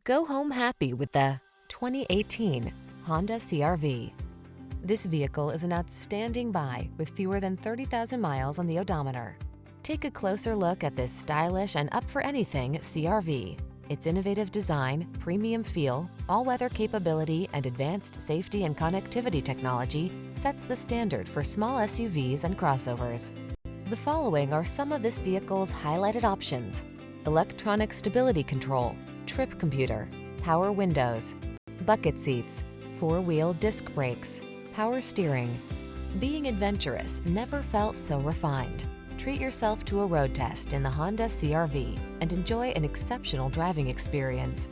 Go home happy with the 2018 Honda CR-V. This vehicle is an outstanding buy with fewer than 30,000 miles on the odometer. Take a closer look at this stylish and up-for-anything CR-V. Its innovative design, premium feel, all-weather capability, and advanced safety and connectivity technology sets the standard for small SUVs and crossovers. The following are some of this vehicle's highlighted options: electronic stability control, trip computer, power windows, bucket seats, four-wheel disc brakes, power steering. Being adventurous never felt so refined. Treat yourself to a road test in the Honda CR-V and enjoy an exceptional driving experience.